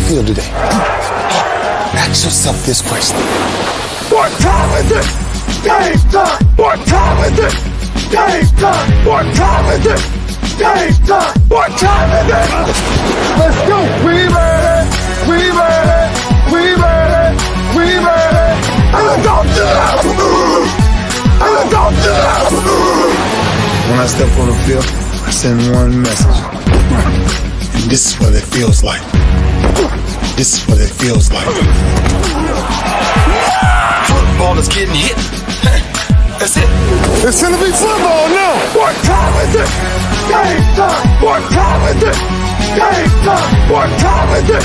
feel today? Ask yourself this question. What time is it? Game time! What time is it? Game time! What time is it? Game time! What time is it? Let's go! We made it! We made it! We made it! We made it! And let's go to the house! And let's go to the house! When I step on the field, I send one message. And this is what it feels like. This is what it feels like. Football is getting hit. That's it. It's gonna be football now! What time is it? Game time! What time is it? Game time! What time is it?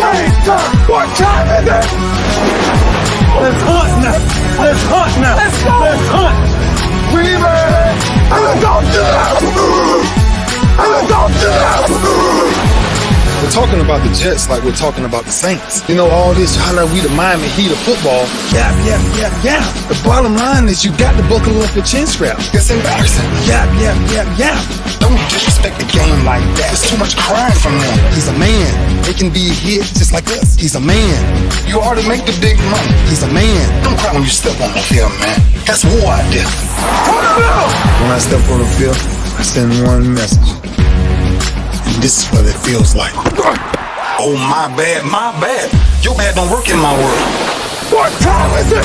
Game time! What time is it? Let's hunt now! Let's hunt now! Let's go! Let's hunt! We made it! And let's go to the house! And let's go to the house! We're talking about the Jets like we're talking about the Saints. You know, all this, how like we the Miami Heat of football. Yeah. The bottom line is you got to buckle up your chin strap. It's embarrassing. Yeah. Don't disrespect the game like that. There's too much crying from them. He's a man. They can be hit just like us. He's a man. You already make the big money. He's a man. Don't cry when you step on the field, man. That's war out there. When I step on the field, I send one message. This is what it feels like. Oh, my bad. Your bad don't work in my world. What time is it?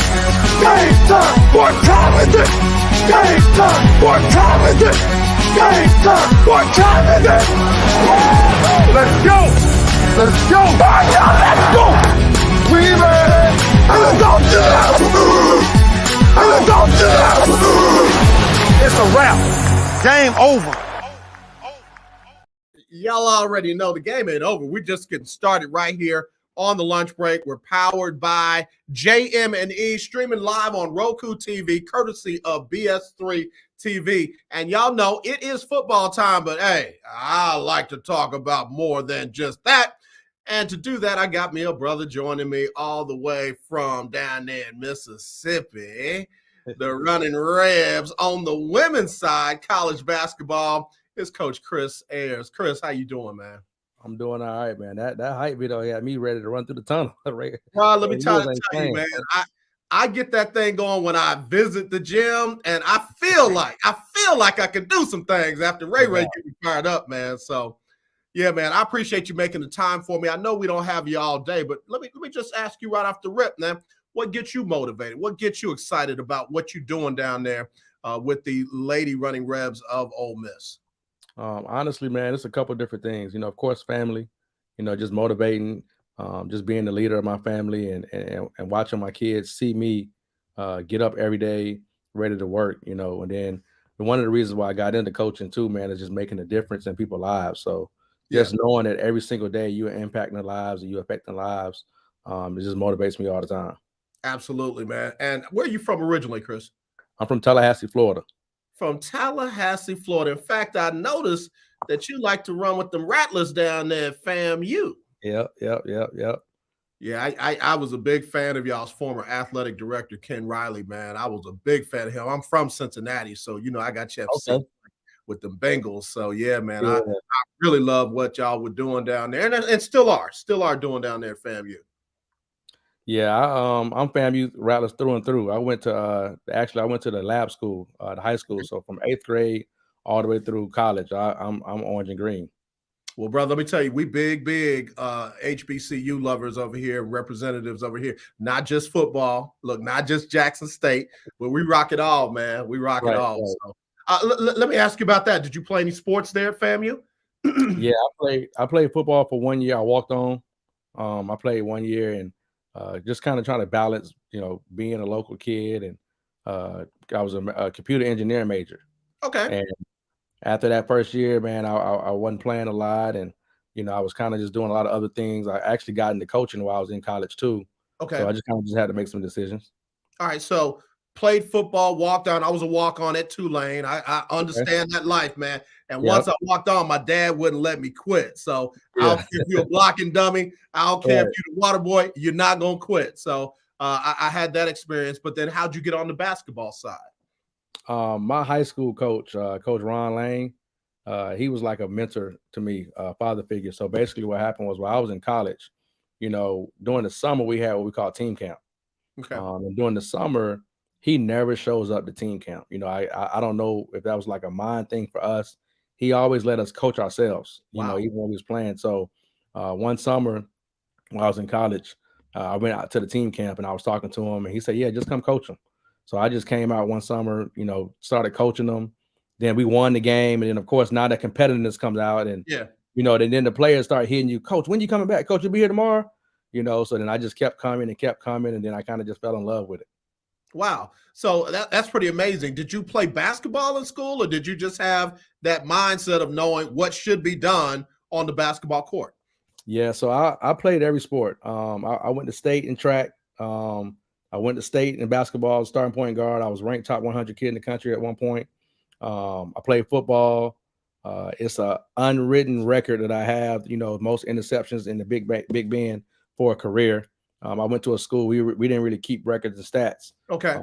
Game time! What time is it? Game time! What time is it? Game time! What time is it? Let's go! Let's go! Let's go! We made it! And let's go to the house! And let's go to the house! It's a wrap. Game over. Y'all already know the game ain't over. We're just getting started right here on the lunch break. We're powered by JM&E, streaming live on Roku TV, courtesy of BS3 TV. And y'all know it is football time, but hey, I like to talk about more than just that. And to do that, I got me a brother joining me all the way from down there in Mississippi, the Running Rebs on the women's side, college basketball. It's Coach Chris Ayers. Chris, how you doing, man? I'm doing all right, man. That hype video had me ready to run through the tunnel. Well, let me tell you, man. I get that thing going when I visit the gym, and I feel like I can do some things after Ray get me fired up, man. So, yeah, man, I appreciate you making the time for me. I know we don't have you all day, but let me just ask you right off the rip, man. What gets you motivated? What gets you excited about what you're doing down there with the Lady Running Rebs of Ole Miss? Honestly, man, it's a couple of different things. You know, of course, family, you know, just motivating, just being the leader of my family and watching my kids see me get up every day, ready to work, you know. And then one of the reasons why I got into coaching too, man, is just making a difference in people's lives. So just knowing that every single day you're impacting their lives and you're affecting lives, it just motivates me all the time. Absolutely, man. And where are you from originally, Chris? I'm from Tallahassee, Florida. From Tallahassee, Florida. In fact, I noticed that you like to run with them Rattlers down there at FAMU. Yep. Yeah, I was a big fan of y'all's former athletic director, Ken Riley, man. I was a big fan of him. I'm from Cincinnati, so, you know, I got you with the Bengals. So, yeah, man, I really love what y'all were doing down there and still are doing down there at FAMU. Yeah, I'm FAMU Rattlers through and through. I went to the lab school, the high school. So from 8th grade all the way through college, I'm orange and green. Well, brother, let me tell you, we big HBCU lovers over here, representatives over here. Not just football, look, not just Jackson State, but we rock it all, man. We rock it all. Right. So, let me ask you about that. Did you play any sports there at FAMU? Yeah, I played football for 1 year. I walked on. I played 1 year and. Just kind of trying to balance, you know, being a local kid, and I was a computer engineering major. Okay. And after that first year, man, I wasn't playing a lot, and you know, I was kind of just doing a lot of other things. I actually got into coaching while I was in college too. Okay. So I just had to make some decisions. All right. So played football, walked on. I was a walk-on at Tulane. I understand that life, man. And once I walked on, my dad wouldn't let me quit. So I don't care if you're a blocking dummy. I don't care if you're the water boy. You're not going to quit. So I had that experience. But then how'd you get on the basketball side? My high school coach, Coach Ron Lane, he was like a mentor to me, father figure. So basically what happened was while I was in college, during the summer we had what we call team camp. Okay. And during the summer, he never shows up to team camp. I don't know if that was like a mind thing for us. He always let us coach ourselves, Wow. even when we was playing. So one summer when I was in college, I went out to the team camp and I was talking to him and he said, yeah, just come coach them. So I just came out one summer, started coaching them. Then we won the game. And then of course, now that competitiveness comes out and, Yeah. then the players start hitting you, coach, when you coming back? Coach, you'll be here tomorrow. So then I just kept coming and kept coming. And then I kind of just fell in love with it. Wow. So that's pretty amazing. Did you play basketball in school or did you just have that mindset of knowing what should be done on the basketball court? Yeah, so I played every sport. I went to state in track. I went to state in basketball, starting point guard. I was ranked top 100 kid in the country at one point. I played football. It's a unwritten record that I have. Most interceptions in the Big Bend for a career. I went to a school we didn't really keep records and stats. Okay.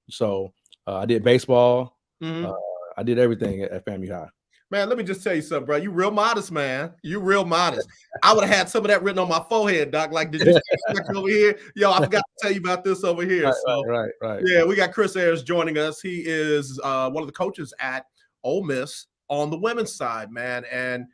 So I did baseball. Mhm. I did everything at FAMU High. Man, let me just tell you something, bro. You real modest, man. You real modest. I would have had some of that written on my forehead, Doc. Like, did you see this over here? Yo, I forgot to tell you about this over here. Right. Yeah, we got Chris Ayers joining us. He is one of the coaches at Ole Miss on the women's side, man. And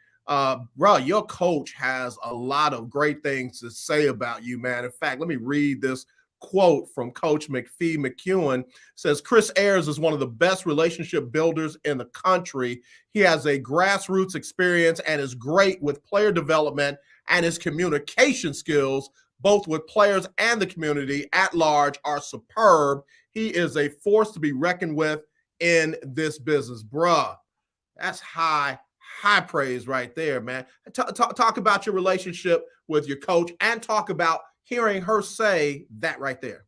bro, your coach has a lot of great things to say about you, man. In fact, let me read this quote from Coach McPhee McEwen. Says Chris Ayers is one of the best relationship builders in the country. He has a grassroots experience and is great with player development, and his communication skills, both with players and the community at large, are superb. He is a force to be reckoned with in this business. Bruh, that's high praise right there, man. Talk about your relationship with your coach and talk about hearing her say that right there.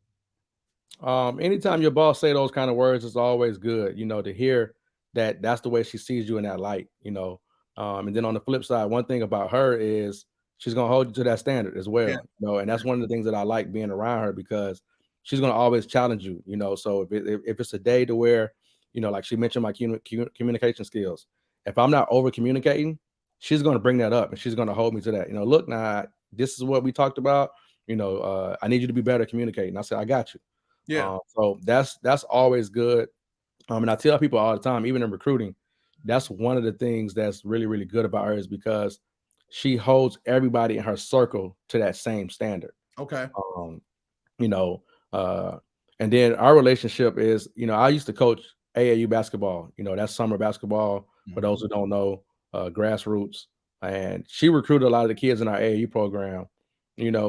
Anytime your boss say those kind of words, it's always good, to hear that that's the way she sees you in that light, and then on the flip side, one thing about her is she's going to hold you to that standard as well, Yeah. and that's one of the things that I like being around her because she's going to always challenge you, so if it's a day to where, like she mentioned my communication skills, if I'm not over communicating, she's going to bring that up and she's going to hold me to that, look, now this is what we talked about, I need you to be better at communicating. I said, I got you. Yeah. So that's always good. And I tell people all the time, even in recruiting, that's one of the things that's really, really good about her is because she holds everybody in her circle to that same standard. Okay. You know, and then our relationship is, I used to coach AAU basketball, that's summer basketball for those who don't know, grassroots. And she recruited a lot of the kids in our AAU program,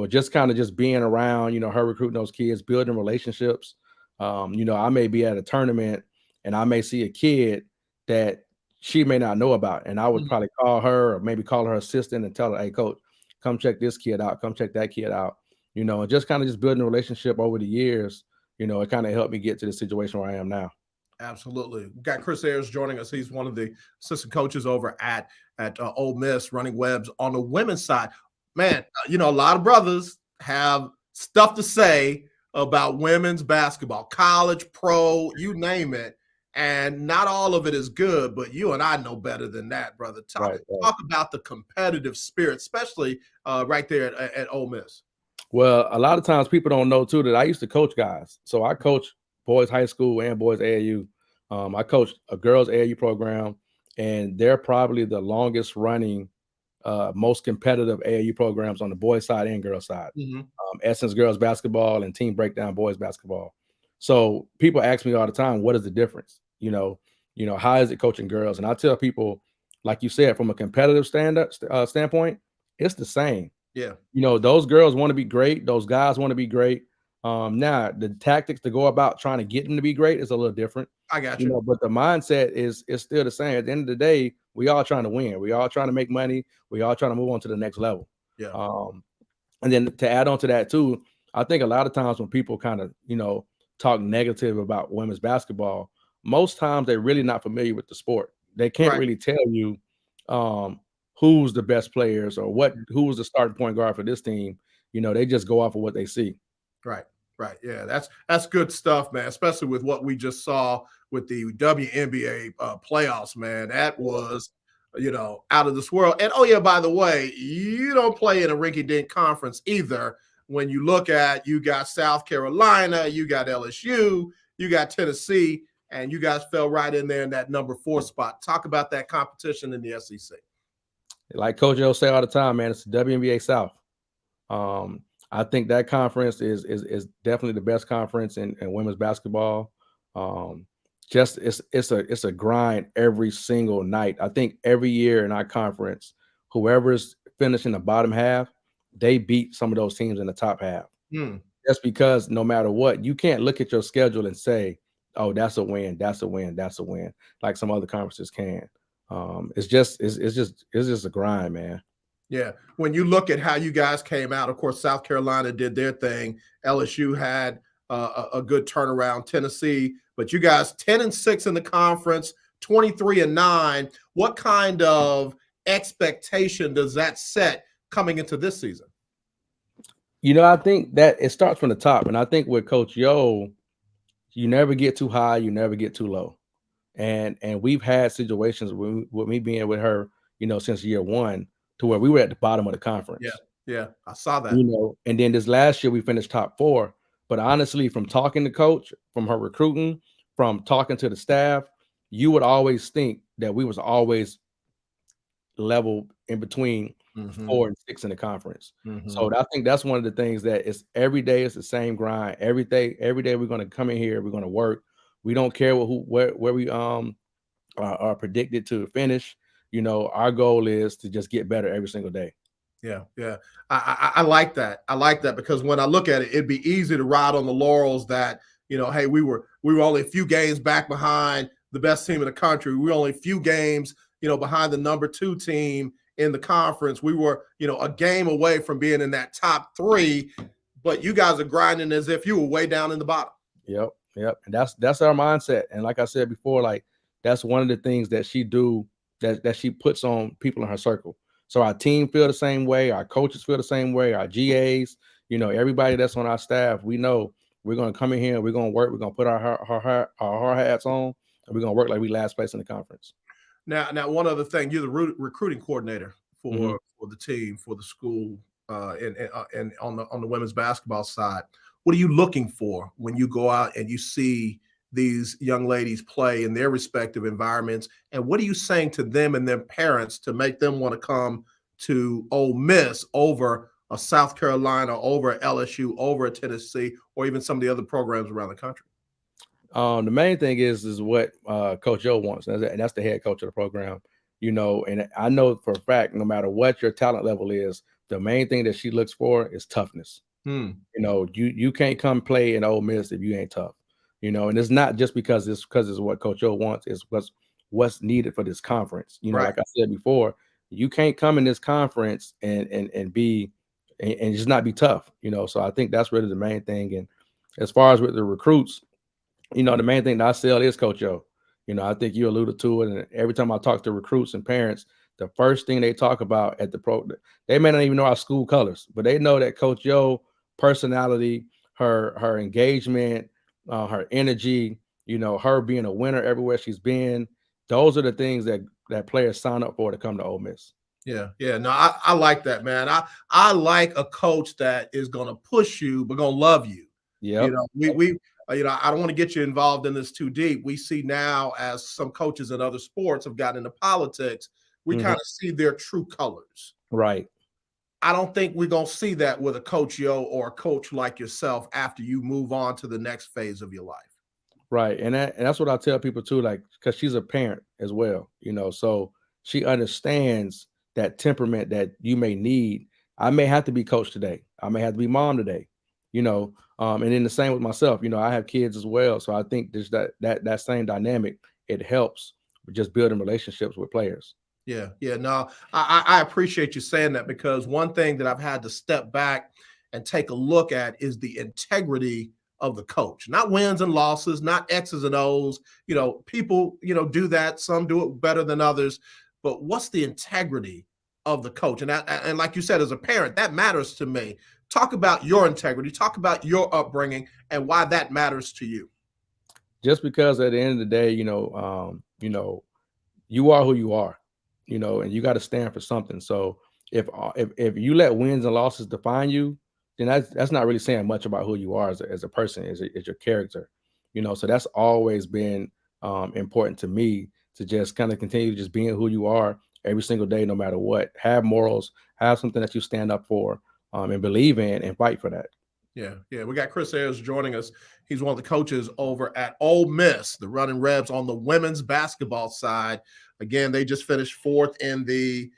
just kind of just being around, her recruiting those kids, building relationships. I may be at a tournament and I may see a kid that she may not know about. And I would probably call her or maybe call her assistant and tell her, hey, coach, come check this kid out. Come check that kid out. And just kind of just building a relationship over the years, it kind of helped me get to the situation where I am now. Absolutely. We got Chris Ayers joining us. He's one of the assistant coaches over at Ole Miss, running webs on the women's side. Man, a lot of brothers have stuff to say about women's basketball, college, pro, you name it. And not all of it is good, but you and I know better than that, brother. Talk about the competitive spirit, especially right there at Ole Miss. Well, a lot of times people don't know too that I used to coach guys. So I coach boys high school and boys AAU. I coached a girls AAU program, and they're probably the longest running, most competitive AAU programs on the boys side and girls side. Essence girls basketball and Team Breakdown boys basketball. So people ask me all the time, what is the difference? How is it coaching girls? And I tell people, like you said, from a competitive standpoint, it's the same. Yeah. Those girls want to be great. Those guys want to be great. Now the tactics to go about trying to get them to be great is a little different. I got you. But the mindset is still the same. At the end of the day, we all trying to win. We all trying to make money. We all trying to move on to the next level. Yeah. And then to add on to that too, I think a lot of times when people kind of, talk negative about women's basketball, most times they're really not familiar with the sport. They can't really tell you who's the best players or who's the starting point guard for this team. They just go off of what they see. Right. Yeah, that's good stuff, man, especially with what we just saw with the WNBA playoffs, man. That was out of this world. And oh yeah, by the way, you don't play in a rinky-dink conference either. When you look at, you got South Carolina, you got LSU, you got Tennessee, and you guys fell right in there in that number 4 spot. Talk about that competition in the SEC. Like Coach O say all the time, man, it's the WNBA South. I think that conference is definitely the best conference in women's basketball. It's a grind every single night. I think every year in our conference, whoever's finishing the bottom half, they beat some of those teams in the top half. That's because no matter what, you can't look at your schedule and say, oh, that's a win, that's a win, that's a win, like some other conferences can. It's just a grind, man. Yeah. When you look at how you guys came out, of course, South Carolina did their thing. LSU had a good turnaround. Tennessee, but you guys 10-6 in the conference, 23-9. What kind of expectation does that set coming into this season? I think that it starts from the top, and I think with Coach Yo, you never get too high, you never get too low, and we've had situations with me being with her, since year one, to where we were at the bottom of the conference. Yeah, I saw that. And then this last year we finished top 4. But honestly, from talking to Coach, from her recruiting, from talking to the staff, you would always think that we was always level in between 4 and 6 in the conference. So I think that's one of the things that is every day it's the same grind. Every day we're going to come in here, we're going to work. We don't care where we are predicted to finish. Our goal is to just get better every single day. Yeah. I like that. I like that because when I look at it, it'd be easy to ride on the laurels that, hey, we were only a few games back behind the best team in the country. We were only a few games, behind the number 2 team in the conference. We were, a game away from being in that top 3, but you guys are grinding as if you were way down in the bottom. Yep. And that's our mindset. And like I said before, like that's one of the things that she do that she puts on people in her circle. So our team feel the same way, our coaches feel the same way, our GAs, everybody that's on our staff, we know we're going to come in here, we're going to work, we're going to put our hard hats on, and we're going to work like we last place in the conference. Now, one other thing, you're the recruiting coordinator for the team, for the school, and on the women's basketball side. What are you looking for when you go out and you see these young ladies play in their respective environments? And what are you saying to them and their parents to make them want to come to Ole Miss over a South Carolina, over a LSU, over a Tennessee, or even some of the other programs around the country? The main thing is what Coach O wants, and that's the head coach of the program. And I know for a fact, no matter what your talent level is, the main thing that she looks for is toughness. You can't come play in Ole Miss if you ain't tough. And it's not just because it's what Coach O wants, it's what's needed for this conference. Right. Like I said before, you can't come in this conference and be and just not be tough. So I think that's really the main thing. And as far as with the recruits, the main thing that I sell is Coach O. I think you alluded to it. And every time I talk to recruits and parents, the first thing they talk about at the they may not even know our school colors, but they know that Coach O personality, her engagement, her energy, her being a winner everywhere she's been. Those are the things that players sign up for to come to Ole Miss. Yeah. No, I like that, man. I like a coach that is going to push you, but going to love you. Yeah. I don't want to get you involved in this too deep. We see now as some coaches in other sports have gotten into politics, we kind of see their true colors. Right. I don't think we're going to see that with a Coach Yo or a coach like yourself after you move on to the next phase of your life. Right. And that's what I tell people too, like, because she's a parent as well, so she understands that temperament that you may need. I may have to be coach today. I may have to be mom today, and then the same with myself. I have kids as well. So I think there's that same dynamic. It helps with just building relationships with players. Yeah. No, I appreciate you saying that, because one thing that I've had to step back and take a look at is the integrity of the coach, not wins and losses, not X's and O's. People, do that. Some do it better than others, but what's the integrity of the coach? And like you said, as a parent, that matters to me. Talk about your integrity, talk about your upbringing and why that matters to you. Just because at the end of the day, you are who you are. and you got to stand for something. So if you let wins and losses define you, then that's not really saying much about who you are as a person, as your character. So that's always been important to me, to just kind of continue just being who you are every single day, no matter what. Have morals, have something that you stand up for, and believe in, and fight for that. Yeah, yeah. We got Chris Ayers joining us. He's one of the coaches over at Ole Miss, the Running Rebs, on the women's basketball side. Again, they just finished fourth in the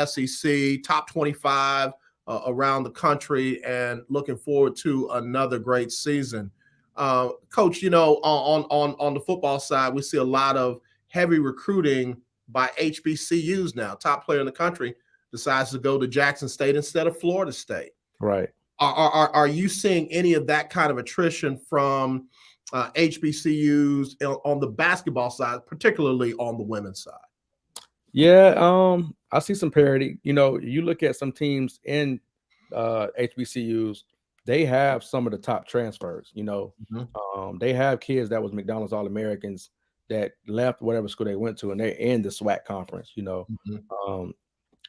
SEC, top 25 around the country, and looking forward to another great season. Coach, on the football side, we see a lot of heavy recruiting by HBCUs now. Top player in the country decides to go to Jackson State instead of Florida State. Right. Are you seeing any of that kind of attrition from HBCUs on the basketball side, particularly on the women's side? Yeah, I see some parity. You look at some teams in HBCUs, they have some of the top transfers. They have kids that was McDonald's All-Americans that left whatever school they went to, and they're in the SWAC conference.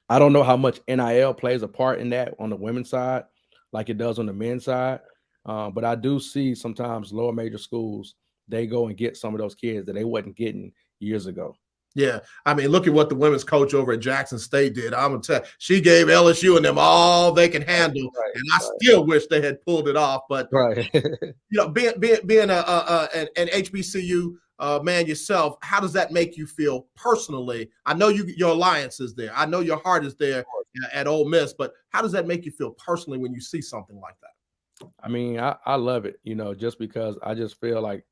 I don't know how much NIL plays a part in that on the women's side, like it does on the men's side. But I do see sometimes lower major schools, they go and get some of those kids that they wasn't getting years ago. Yeah, I mean, look at what the women's coach over at Jackson State did. I'm gonna tell you, she gave LSU and them all they can handle, and I still wish they had pulled it off. But being an HBCU man yourself, how does that make you feel personally? I know your alliance is there. I know your heart is there at Ole Miss, but how does that make you feel personally when you see something like that? I mean, I love it, just because I just feel like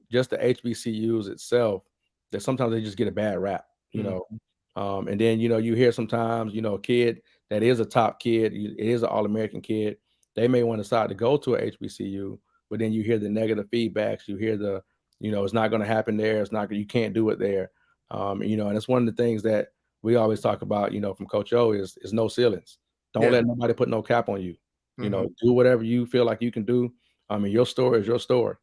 just the HBCUs itself, that sometimes they just get a bad rap, and then, you hear sometimes, a kid that is a top kid, it is an All-American kid, they may want to decide to go to a HBCU, but then you hear the negative feedbacks, you hear the, it's not going to happen there. You can't do it there. And it's one of the things that we always talk about, from Coach O is no ceilings. Don't let nobody put no cap on you. Do whatever you feel like you can do. I mean, your story is your story.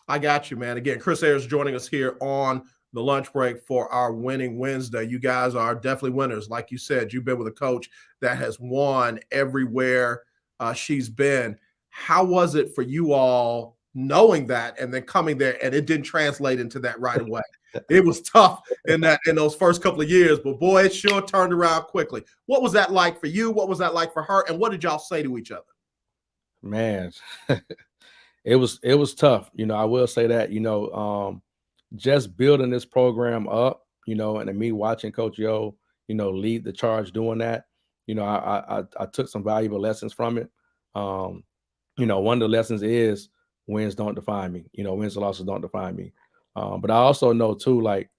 I got you, man. Again, Chris Ayers joining us here on the lunch break for our Winning Wednesday. You guys are definitely winners. Like you said, you've been with a coach that has won everywhere she's been. How was it for you all knowing that and then coming there and it didn't translate into that right away? It was tough in those first couple of years, but boy, it sure turned around quickly. What was that like for you? What was that like for her? And what did y'all say to each other? Man, it was tough. I will say that, just building this program up, and then me watching Coach Yo, lead the charge doing that, I took some valuable lessons from it. One of the lessons is wins don't define me. Wins and losses don't define me. But I also know too, like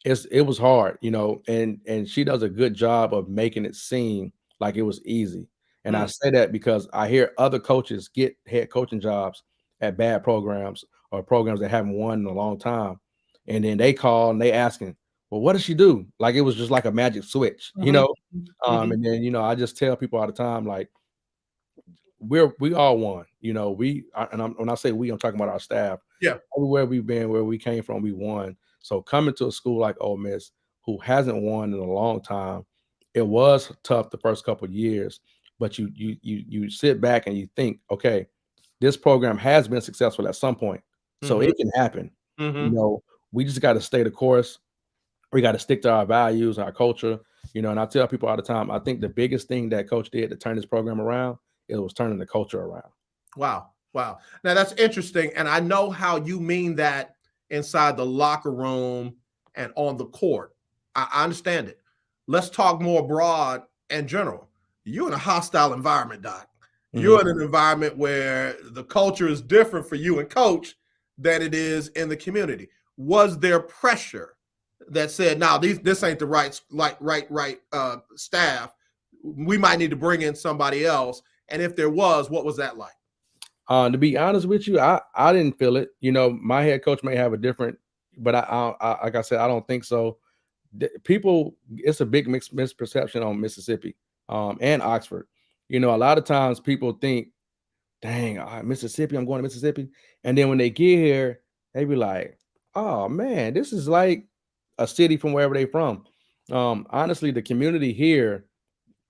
it was hard, and she does a good job of making it seem like it was easy. And I say that because I hear other coaches get head coaching jobs at bad programs or programs that haven't won in a long time. And then they call and they asking, well, what does she do? Like it was just like a magic switch, And then, I just tell people all the time, like, we all won, when I say we, I'm talking about our staff. Yeah. Everywhere we've been, where we came from, we won. So coming to a school like Ole Miss, who hasn't won in a long time, it was tough the first couple of years, but you sit back and you think, okay, this program has been successful at some point, so it can happen. We just got to stay the course. We got to stick to our values, our culture, and I tell people all the time, I think the biggest thing that Coach did to turn this program around, it was turning the culture around. Wow. Now that's interesting. And I know how you mean that inside the locker room and on the court. I understand it. Let's talk more broad and general. You're in a hostile environment, Doc. You're in an environment where the culture is different for you and Coach than it is in the community. Was there pressure that said, "No, this ain't the right staff. We might need to bring in somebody else"? And if there was, what was that like? To be honest with you, I didn't feel it. My head coach may have a different, but I like I said, I don't think so. People, it's a big misperception on Mississippi and Oxford. A lot of times people think, dang, Mississippi, I'm going to Mississippi. And then when they get here, they be like, oh man, this is like a city from wherever they from. Honestly, the community here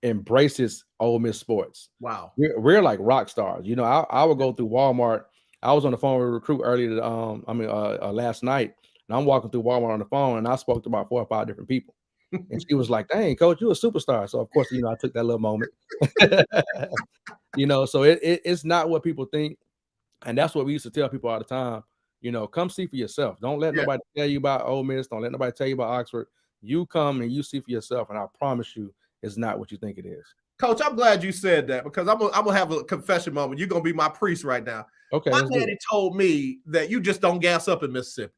embraces Ole Miss sports. Wow. We're like rock stars. You know, I would go through Walmart. I was on the phone with a recruit earlier. Last night, and I'm walking through Walmart on the phone, and I spoke to about 4 or 5 different people, and she was like, "Dang, coach, you're a superstar." So of course, you know, I took that little moment. You know, so it's not what people think, and that's what we used to tell people all the time. You know, come see for yourself. Don't let Yeah. nobody tell you about Ole Miss. Don't let nobody tell you about Oxford. You come and you see for yourself, and I promise you, it's not what you think it is. Coach, I'm glad you said that because I'm gonna have a confession moment. You're gonna be my priest right now. Okay, My let's do daddy it. told me that you just don't gas up in Mississippi.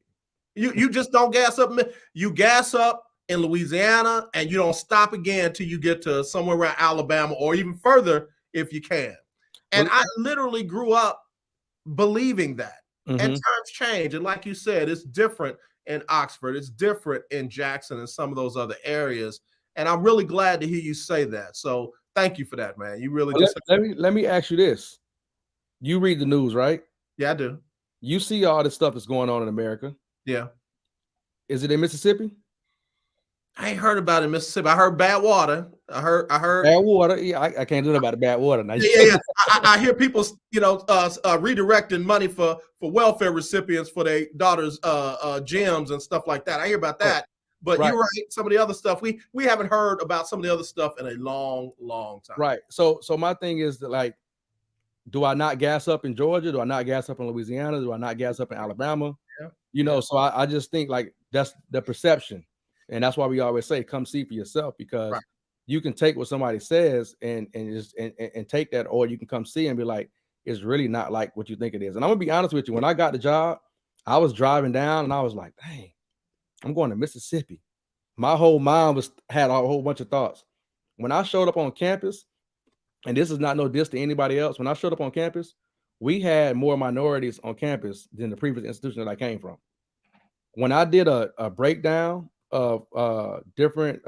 You just don't gas up. You gas up in Louisiana, and you don't stop again till you get to somewhere around Alabama or even further if you can. And Well, I literally grew up believing that. And mhm. times change, and like you said, it's different in Oxford. It's different in Jackson and some of those other areas. And I'm really glad to hear you say that. So thank you for that, man. You really Well, just let me ask you this. You read the news, right? yeah, I do. You see all this stuff that's going on in America. Yeah. Is it in Mississippi? I ain't heard about it in Mississippi. I heard bad water. I heard Bad water. Yeah, I can't do nothing about the bad water. Now. yeah. I hear people, redirecting money for welfare recipients for their daughters' gyms and stuff like that. I hear about that. But Right. you're right. Some of the other stuff we haven't heard about some of the other stuff in a long, long time. Right. So my thing is that, like, do I not gas up in Georgia? Do I not gas up in Louisiana? Do I not gas up in Alabama? Yeah. You know, so I just think like that's the perception. And that's why we always say come see for yourself, because Right. you can take what somebody says and take that, or you can come see and be like, it's really not like what you think it is. And I'm gonna be honest with you, when I got the job, I was driving down and I was like, dang, I'm going to Mississippi. My whole mind had a whole bunch of thoughts. When I showed up on campus, and this is not no diss to anybody else, when I showed up on campus, we had more minorities on campus than the previous institution that I came from. When I did a breakdown of different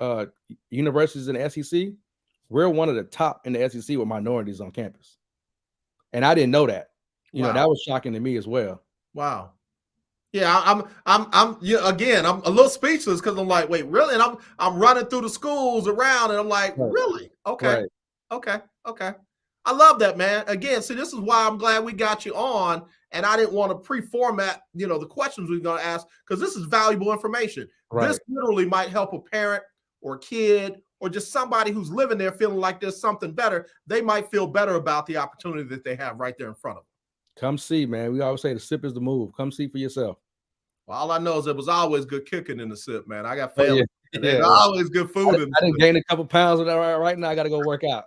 universities in the SEC, we're one of the top in the SEC with minorities on campus. And I didn't know that. You know, Wow. that was shocking to me as well. Wow. Yeah, I'm again, I'm a little speechless because I'm like, wait, really? And I'm running through the schools around and I'm like, Right. really? Okay. Right. Okay. I love that, man. Again, see, this is why I'm glad we got you on. And I didn't want to pre-format, the questions we're going to ask, because this is valuable information. Right. This literally might help a parent or a kid or just somebody who's living there feeling like there's something better. They might feel better about the opportunity that they have right there in front of them. Come see, man. We always say the sip is the move. Come see for yourself. Well, all I know is it was always good kicking in the sip, man. I got Oh, family. yeah. There's Yeah. always good food in the I didn't sip. gain a couple pounds of that right now. I got to go work out.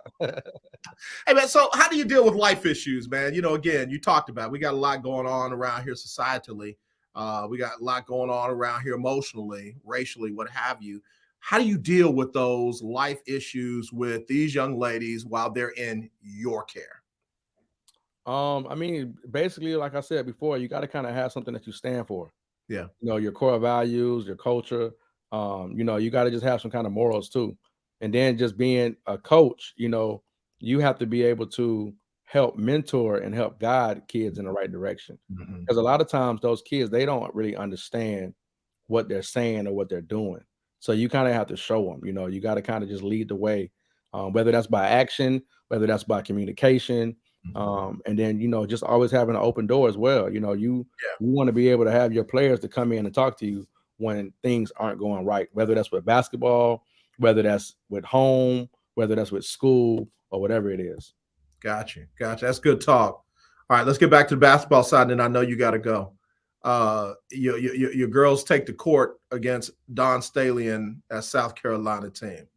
Hey, man, so how do you deal with life issues, man? Again, you talked about we got a lot going on around here societally. We got a lot going on around here emotionally, racially, what have you. How do you deal with those life issues with these young ladies while they're in your care? I mean, basically, like I said before, you got to kind of have something that you stand for. Yeah. Your core values, your culture. You got to just have some kind of morals too. And then just being a coach, you have to be able to help mentor and help guide kids in the right direction. Because a lot of times those kids, they don't really understand what they're saying or what they're doing. So you kind of have to show them, you got to kind of just lead the way, whether that's by action, whether that's by communication. And then, just always having an open door as well. You want to be able to have your players to come in and talk to you when things aren't going right, whether that's with basketball, whether that's with home, whether that's with school or whatever it is. Gotcha. That's good talk. All right, let's get back to the basketball side, and I know you got to go. Your girls take the court against Don Staley and that South Carolina team.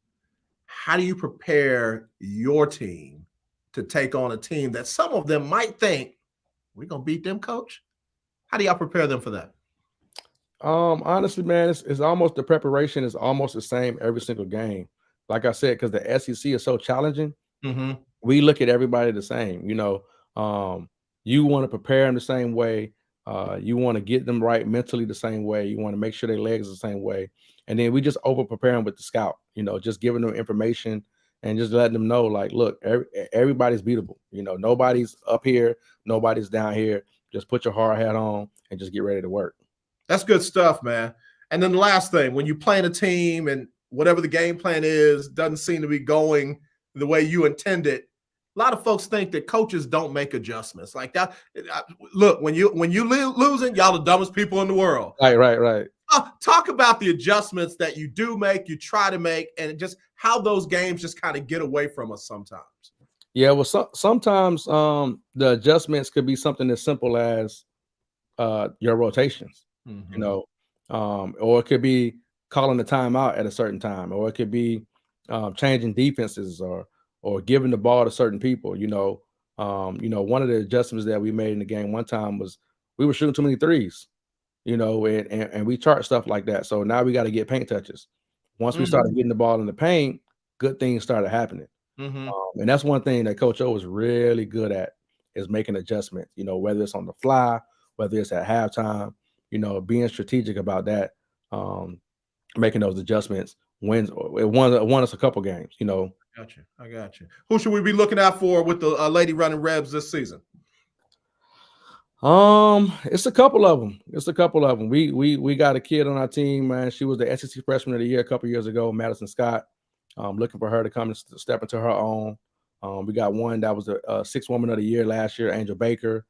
How do you prepare your team to take on a team that some of them might think we're gonna beat them, coach? How do y'all prepare them for that? Honestly, man, it's almost the preparation is almost the same every single game. Like I said, because the SEC is so challenging, we look at everybody the same. You want to prepare them the same way. You want to get them right mentally the same way. You want to make sure their legs are the same way. And then we just over prepare them with the scout, just giving them information and just letting them know, like, look, everybody's beatable. Nobody's up here, nobody's down here. Just put your hard hat on and just get ready to work. That's good stuff, man. And then the last thing, when you plan a team and whatever the game plan is doesn't seem to be going the way you intended, a lot of folks think that coaches don't make adjustments like that. Look, when you losing, y'all the dumbest people in the world. Right. Talk about the adjustments that you do make, you try to make, and just how those games just kind of get away from us sometimes. Yeah, well, sometimes the adjustments could be something as simple as your rotations, you know, or it could be calling the timeout at a certain time, or it could be changing defenses or giving the ball to certain people. One of the adjustments that we made in the game one time was we were shooting too many threes, and we chart stuff like that. So now we got to get paint touches. Once we started getting the ball in the paint, good things started happening. And that's one thing that Coach O was really good at, is making adjustments, whether it's on the fly, whether it's at halftime, being strategic about that, making those adjustments it won us a couple games, I got you. Who should we be looking out for with the Lady Running Rebs this season? It's a couple of them. We got a kid on our team, man. She was the SEC Freshman of the Year a couple years ago, Madison Scott. Looking for her to come and step into her own. We got one that was the Sixth Woman of the Year last year, Angel Baker.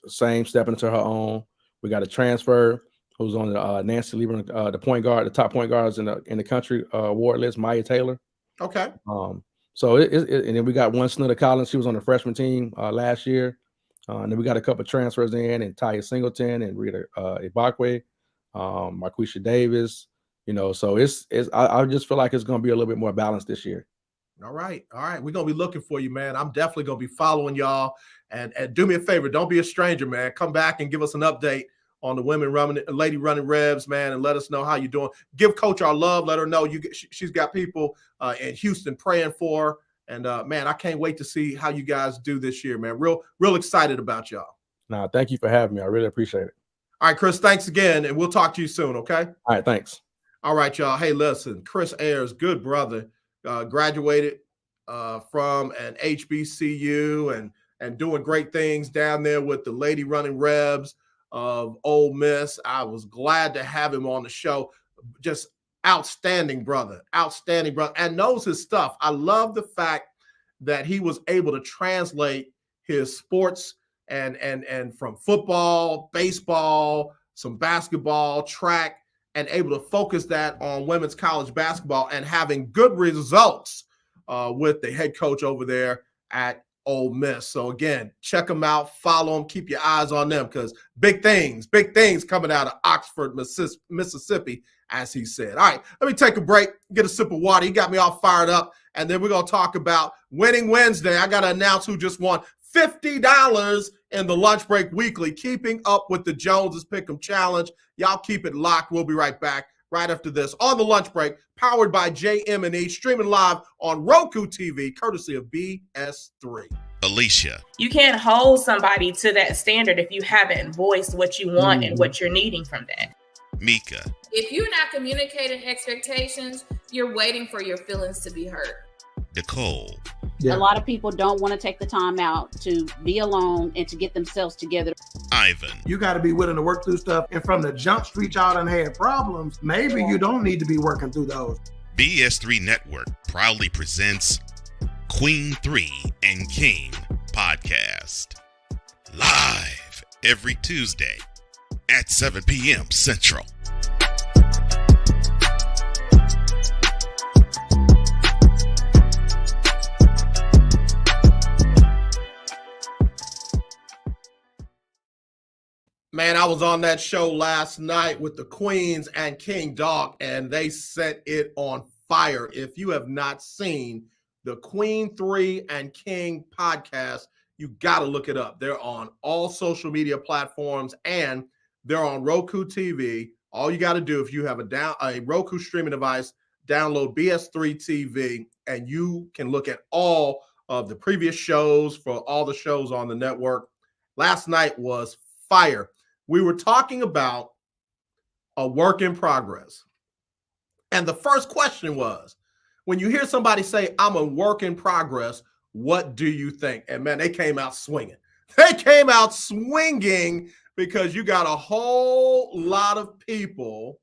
Same, stepping into her own. We got a transfer who's on the Nancy Lieberman, the point guard, the top point guards in the country award list, Maya Taylor. Okay. So and then we got one, Snudda Collins. She was on the freshman team last year. And then we got a couple of transfers in, and Taya Singleton and Rita Ibakwe, Marquisha Davis. So I just feel like it's going to be a little bit more balanced this year. All right. We're going to be looking for you, man. I'm definitely going to be following y'all. And do me a favor. Don't be a stranger, man. Come back and give us an update on the Lady Running Rebs, man, and let us know how you're doing. Give Coach our love. Let her know she's got people in Houston praying for her. And, man, I can't wait to see how you guys do this year, man. Real excited about y'all. Nah, thank you for having me. I really appreciate it. All right, Chris, thanks again, and we'll talk to you soon, okay? All right, thanks. All right, y'all. Hey, listen, Chris Ayers, good brother, graduated from an HBCU and doing great things down there with the Lady Running Rebs of Ole Miss. I was glad to have him on the show. Just outstanding brother, and knows his stuff. I love the fact that he was able to translate his sports and from football, baseball, some basketball, track, and able to focus that on women's college basketball and having good results with the head coach over there at Ole Miss. So again, check them out, follow them, keep your eyes on them, because big things coming out of Oxford, Mississippi, as he said. All right, let me take a break, get a sip of water. He got me all fired up, and then we're going to talk about Winning Wednesday. I got to announce who just won $50 in the Lunch Break Weekly, keeping up with the Joneses Pick'em Challenge. Y'all keep it locked. We'll be right back right after this on the Lunch Break, powered by JM&E, streaming live on Roku TV, courtesy of BS3. Alicia. You can't hold somebody to that standard if you haven't voiced what you want and what you're needing from that. Mika. If you're not communicating expectations, you're waiting for your feelings to be hurt. Nicole. Yeah. A lot of people don't want to take the time out to be alone and to get themselves together. Ivan. You got to be willing to work through stuff. And from the jump street, y'all done had problems. Maybe you don't need to be working through those. BS3 Network proudly presents Queen 3 and King podcast. Live every Tuesday at 7 p.m. Central. Man, I was on that show last night with the Queens and King Dog, and they set it on fire. If you have not seen the Queen 3 and King podcast, you got to look it up. They're on all social media platforms, and they're on Roku TV. All you got to do, if you have a Roku streaming device, download BS3 TV, and you can look at all of the previous shows for all the shows on the network. Last night was fire. We were talking about a work in progress. And the first question was, when you hear somebody say, I'm a work in progress, what do you think? And man, they came out swinging. They came out swinging because you got a whole lot of people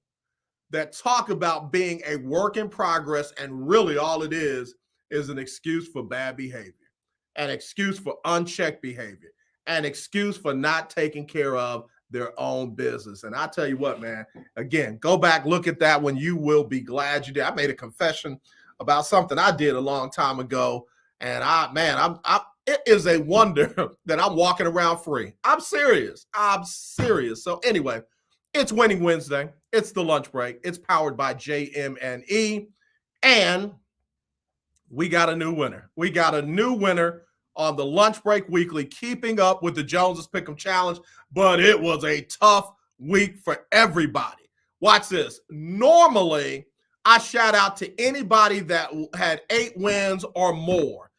that talk about being a work in progress, and really all it is an excuse for bad behavior, an excuse for unchecked behavior, an excuse for not taking care of their own business. And I tell you what, man, again, go back, look at that one. You will be glad you did. I made a confession about something I did a long time ago, and it is a wonder that I'm walking around free. I'm serious. So anyway, it's Winning Wednesday. It's the lunch break. It's powered by JM&E, and we got a new winner. We got a new winner on the Lunch Break Weekly, keeping up with the Joneses Pick'em Challenge, but it was a tough week for everybody. Watch this. Normally, I shout out to anybody that had 8 wins or more.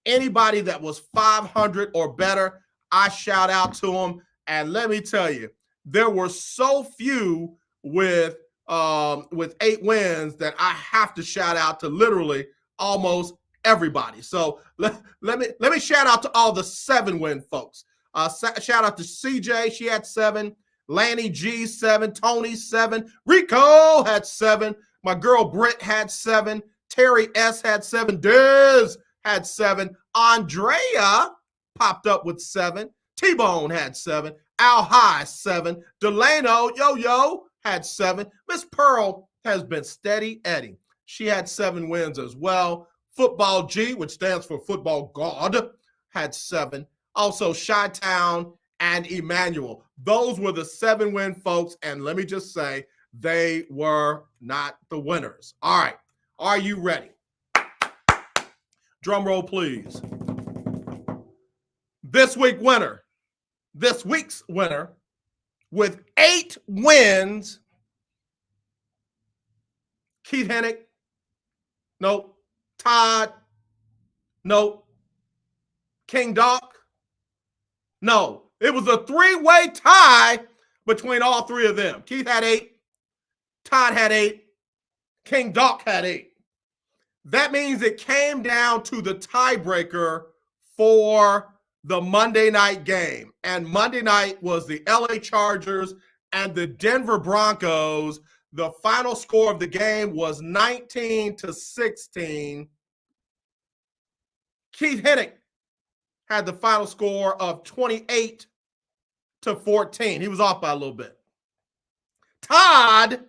Anybody that was 500 or better, I shout out to them. And let me tell you, there were so few with 8 wins that I have to shout out to literally almost everybody. So let me shout out to all the 7-win folks. Shout out to CJ, she had 7. Lanny G, 7. Tony, 7. Rico had 7. My girl Britt had 7. Terry S had 7. Diz had 7. Andrea popped up with 7. T-Bone had 7. Al High, 7. Delano Yo had 7. Miss Pearl has been steady Eddie. She had 7 wins as well. Football G, which stands for Football God, had 7. Also, Chi-Town and Emmanuel. Those were the 7-win folks, and let me just say, they were not the winners. All right, are you ready? Drum roll, please. This week's winner with 8 wins, Keith Hennick. Nope. Todd, nope. King Doc, no. It was a 3-way tie between all 3 of them. Keith had 8, Todd had 8, King Doc had 8. That means it came down to the tiebreaker for the Monday night game. And Monday night was the LA Chargers and the Denver Broncos. The final score of the game was 19-16. Keith Hennick had the final score of 28-14. He was off by a little bit. Todd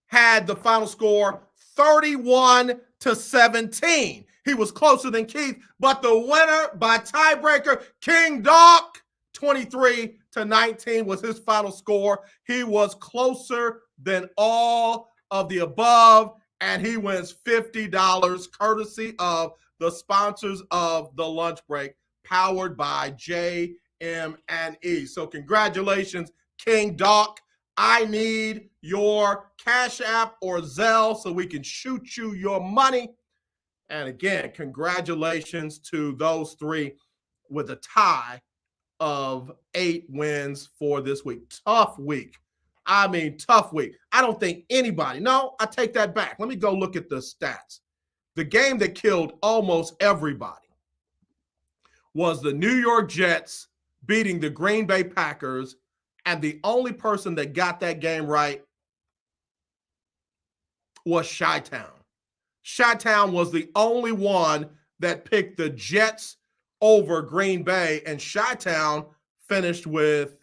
had the final score 31-17. He was closer than Keith, but the winner by tiebreaker, King Doc, 23-19 was his final score. He was closer than all of the above, and he wins $50 courtesy of the sponsors of the lunch break, powered by JM&E. So congratulations, King Doc. I need your Cash App or Zelle so we can shoot you your money. And again, congratulations to those 3 with a tie of 8 wins for this week. Tough week. I mean, tough week. I don't think anybody, no, I take that back. Let me go look at the stats. The game that killed almost everybody was the New York Jets beating the Green Bay Packers, and the only person that got that game right was Chi-Town. Chi-Town was the only one that picked the Jets over Green Bay, and Chi-Town finished with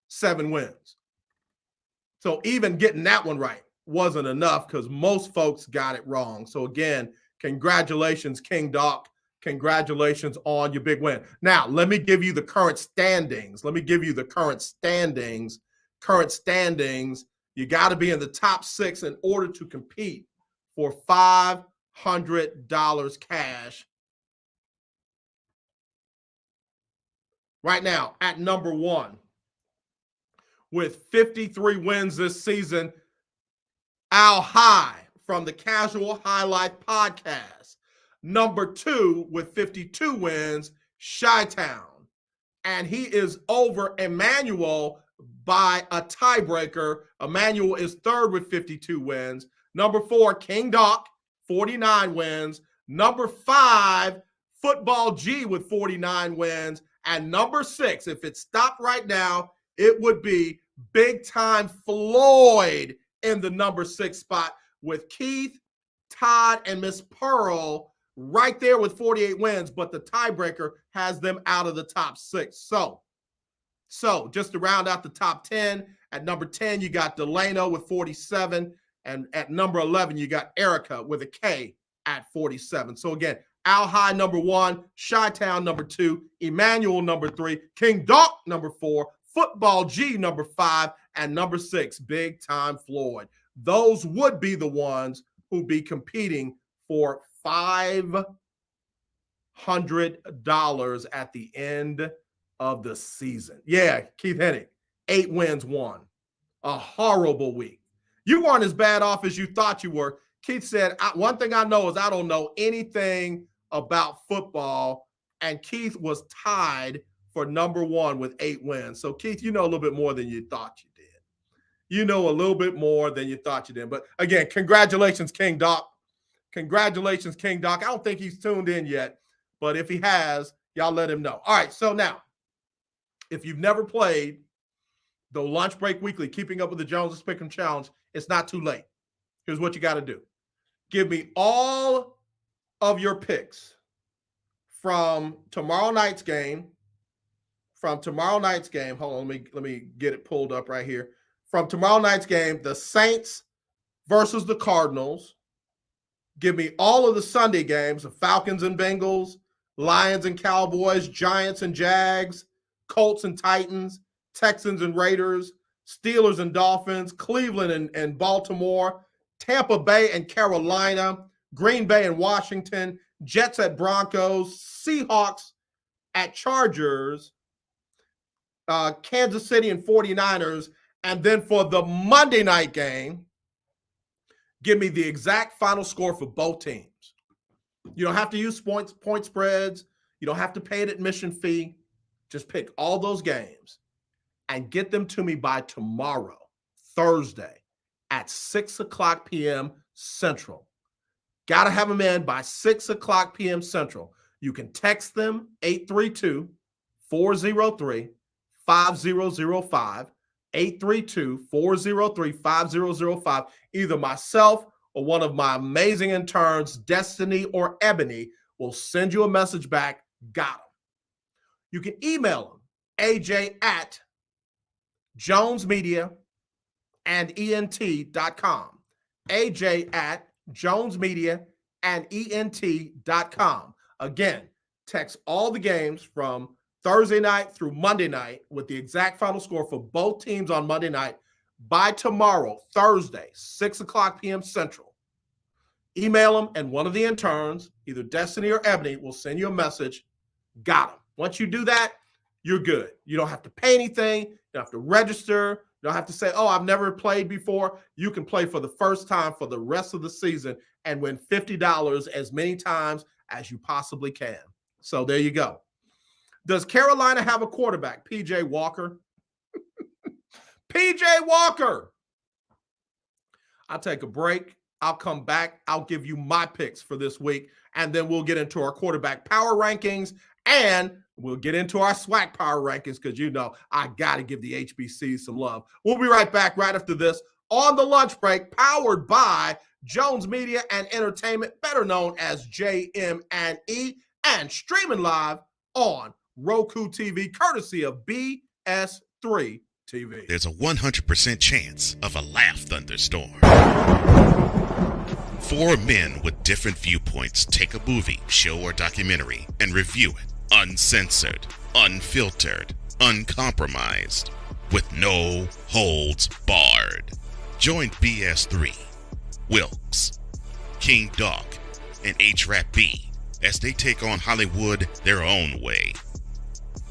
7 wins. So even getting that one right wasn't enough because most folks got it wrong. So again, congratulations, King Doc. Congratulations on your big win. Now, let me give you the current standings. Current standings, you got to be in the top 6 in order to compete for $500 cash. Right now, at number 1, with 53 wins this season, Al High from the Casual Highlight Podcast. Number 2 with 52 wins, Chi-Town. And he is over Emmanuel by a tiebreaker. Emmanuel is 3rd with 52 wins. Number 4, King Doc, 49 wins. Number 5, Football G with 49 wins. And number 6, if it stopped right now, it would be Big Time Floyd in the number 6 spot with Keith, Todd, and Miss Pearl right there with 48 wins, but the tiebreaker has them out of the top 6. So just to round out the top 10, at number 10, you got Delano with 47, and at number 11, you got Erica with a K at 47. So again, Al High number 1, Chi-Town number 2, Emmanuel number 3, King Doc number 4, Football G number 5, and number 6, Big Time Floyd. Those would be the ones who'd be competing for $500 at the end of the season. Yeah, Keith Hennig, 8 wins, 1. A horrible week. You weren't as bad off as you thought you were. Keith said, one thing I know is I don't know anything about football, and Keith was tied for number 1 with 8 wins. So, Keith, you know a little bit more than you thought you did. You know a little bit more than you thought you did. But, again, congratulations, King Doc. Congratulations, King Doc. I don't think he's tuned in yet, but if he has, y'all let him know. All right, so now, if you've never played the Lunch Break Weekly, Keeping Up with the Joneses Pick'em Challenge, it's not too late. Here's what you got to do. Give me all of your picks from tomorrow night's game. Hold on, let me get it pulled up right here. From tomorrow night's game, the Saints versus the Cardinals. Give me all of the Sunday games, the Falcons and Bengals, Lions and Cowboys, Giants and Jags, Colts and Titans, Texans and Raiders, Steelers and Dolphins, Cleveland and Baltimore, Tampa Bay and Carolina, Green Bay and Washington, Jets at Broncos, Seahawks at Chargers, Kansas City and 49ers. And then for the Monday night game, give me the exact final score for both teams. You don't have to use point spreads. You don't have to pay an admission fee. Just pick all those games and get them to me by tomorrow, Thursday, at 6:00 p.m. Central. Got to have them in by 6:00 p.m. Central. You can text them 832-403-5005, 832-403-5005. Either myself or one of my amazing interns, Destiny or Ebony, will send you a message back. Got them. You can email them, AJ@JonesMediaandENT.com. AJ@JonesMediaandENT.com. Again, text all the games from Thursday night through Monday night with the exact final score for both teams on Monday night by tomorrow, Thursday, 6:00 p.m. Central. Email them, and one of the interns, either Destiny or Ebony, will send you a message. Got them. Once you do that, you're good. You don't have to pay anything. You don't have to register. You don't have to say, oh, I've never played before. You can play for the first time for the rest of the season and win $50 as many times as you possibly can. So there you go. Does Carolina have a quarterback? PJ Walker. PJ Walker. I'll take a break. I'll come back. I'll give you my picks for this week, and then we'll get into our quarterback power rankings, and we'll get into our SWAC power rankings because, you know, I got to give the HBCs some love. We'll be right back right after this on the lunch break, powered by Jones Media and Entertainment, better known as JM&E, and streaming live on Roku TV, courtesy of BS3 TV. There's a 100% chance of a laugh thunderstorm. 4 men with different viewpoints take a movie, show, or documentary and review it uncensored, unfiltered, uncompromised, with no holds barred. Join BS3, Wilkes, King Doc, and H-Rap B as they take on Hollywood their own way.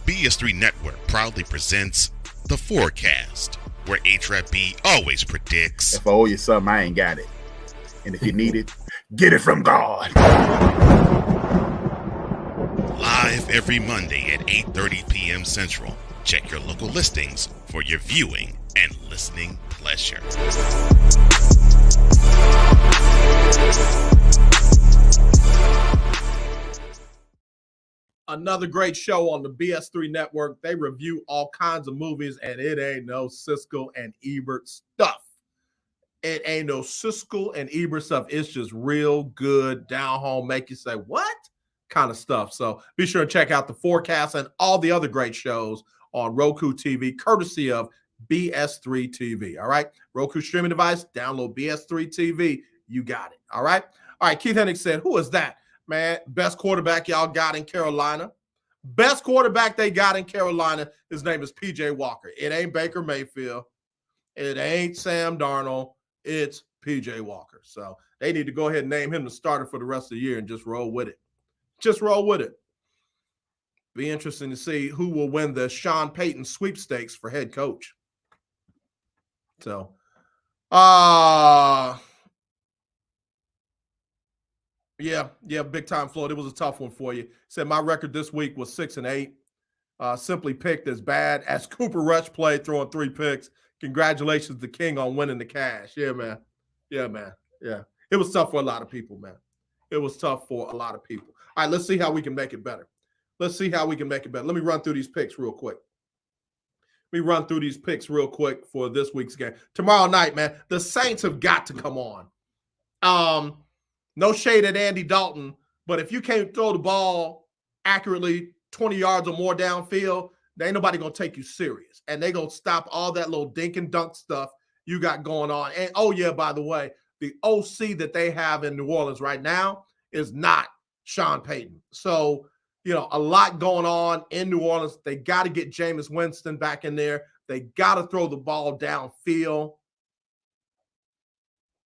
BS3 Network proudly presents The Forecast, where H-Rap B always predicts, if I owe you something, I ain't got it. And if you need it, get it from God. live every Monday at 8:30 p.m. Central. Check your local listings for your viewing and listening pleasure. Another great show on the BS3 network. They review all kinds of movies, and it ain't no Siskel and Ebert stuff. It ain't no Siskel and Ebert stuff. It's just real good, down home, make you say, what? Kind of stuff. So be sure to check out the forecast and all the other great shows on Roku TV, courtesy of BS3 TV. All right. Roku streaming device, download BS3 TV. You got it. All right. All right. Keith Hennig said, who is that? Man, best quarterback y'all got in Carolina. Best quarterback they got in Carolina. His name is PJ Walker. It ain't Baker Mayfield. It ain't Sam Darnold. It's PJ Walker. So they need to go ahead and name him the starter for the rest of the year and just roll with it. Just roll with it. Be interesting to see who will win the Sean Payton sweepstakes for head coach. So, yeah, big time Floyd. It was a tough one for you. Said my record this week was 6-8. Simply picked as bad as Cooper Rush played, throwing 3 picks. Congratulations to King on winning the cash. Yeah, man. Yeah. It was tough for a lot of people, man. It was tough for a lot of people. All right, let's see how we can make it better. Let me run through these picks real quick. For this week's game. Tomorrow night, man, the Saints have got to come on. No shade at Andy Dalton, but if you can't throw the ball accurately 20 yards or more downfield, there ain't nobody going to take you serious. And they going to stop all that little dink and dunk stuff you got going on. And, oh, yeah, by the way, the OC that they have in New Orleans right now is not Sean Payton. So, a lot going on in New Orleans. They got to get Jameis Winston back in there. They got to throw the ball downfield.